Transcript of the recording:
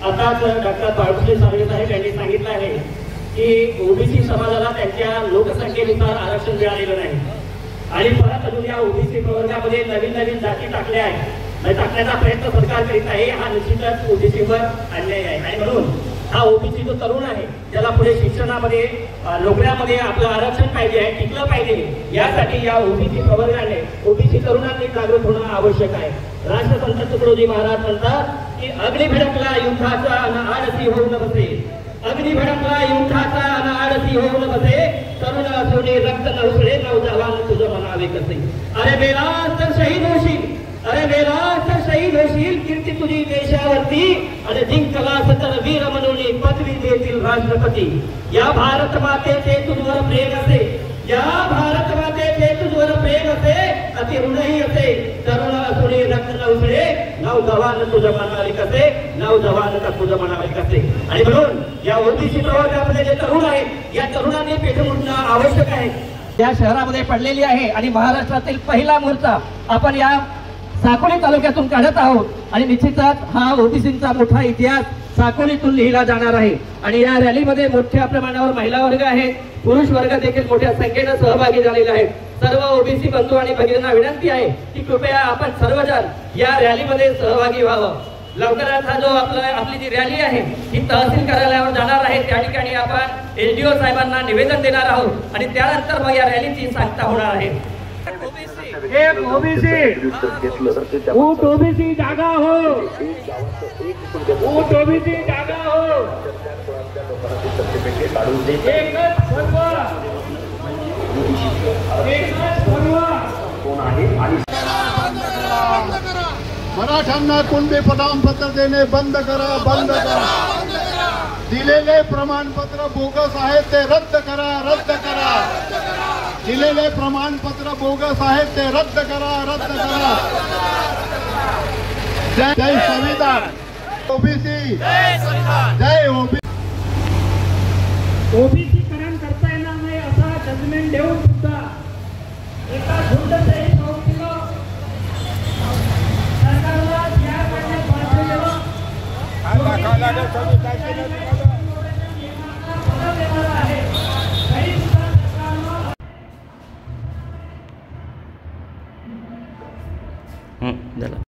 आताच डॉक्टर बाळकृष्ण साबळे साहेब यांनी सांगितलं आहे की ओबीसी समाजाला त्यांच्या लोकसंख्येनुसार आरक्षण मिळालेलं नाही आणि परत अजून या ओबीसी प्रवर्गामध्ये नवीन नवीन जाती टाकल्या आहेत, टाकण्याचा प्रयत्न सरकार करीत आहे। हा निश्चितच ओबीसीवर अन्याय आहे आणि म्हणून हा ओबीसी जो तरुण आहे त्याला पुढे शिक्षणामध्ये नोकऱ्यामध्ये आपलं आरक्षण पाहिजे आहे, टिकलं पाहिजे, यासाठी या ओबीसी प्रवर्गाने ओबीसी तरुणांनी जागृत होणं आवश्यक आहे। राष्ट्रसंत तुकडोजी महाराज म्हणतात की अग्नी भडकला युद्धाचा अन आळसी होऊन बसे, अग्नी भडकला युद्धाचा अन आळसी होऊन बसे, तरुण असोने रक्त न उसळे नौजवान तुझं म्हणावे कसे। अरे मेला तर शहीद होशील, अरे मेला तर शहीद होशील, कीर्ती तुझी देशावरती आणि जिंकलास तर वीर म्हणून पदवी देतील राष्ट्रपती। या भारत मातेचे तुझवर प्रेम असे, या भारत मातेचे तुझवर प्रेम असे, अति ऋणही असे, तरुण असोने रक्त न उसळे नौजवान तुझं म्हणावे कसे, नौजवान का तुझं म्हणावे कसे। आणि म्हणून या ओबीसी प्रवर्गामध्ये जे तरुण आहेत या तरुणांनी पेटून उठणं आवश्यक आहे। या शहरामध्ये पडलेली आहे आणि महाराष्ट्रातील पहिला मोर्चा आपण या साकोली तालुक्यातून काढत आहोत आणि निश्चितच हा ओबीसीचा मोठा इतिहास साकोलीतून लिहिला जाणार आहे। आणि या रॅलीमध्ये मोठ्या प्रमाणावर महिला वर्ग आहेत, पुरुष वर्ग देखील मोठ्या संख्येने सहभागी झालेले आहेत। सर्व ओबीसी बंधू आणि भगिनींना विनंती आहे की कृपया आपण सर्वजण या रॅलीमध्ये सहभागी व्हावं। लवकरच हा जो आपली जी रॅली आहे ही तहसील कार्यालयावर जाणार आहे, त्या ठिकाणी आपण एसडीओ साहेबांना निवेदन देणार आहोत आणि त्यानंतर मग या रॅलीची सांगता होणार आहे। एक ओबीसी ऊट ओबीसी जागा हो, ऊट ओबीसी जागा हो, एकच बनवा, एकच बनवा। मराठ्यांना कुणबी प्रमाणपत्र देणे बंद करा, बंद करा। दिलेले प्रमाणपत्र बोगस आहेत ते रद्द करा, रद्द करा। दिलेले प्रमाणपत्र बोगस आहेत ते रद्द करा, रद्द करा। जय संविधान, ओबीसी जय ओबीसी। ओबीसीकरण करता येणार नाही असा जजमेंट देऊन सुद्धा एका झुंडशाही संस्थेला सरकारला या करण्यात बाध्य केलं।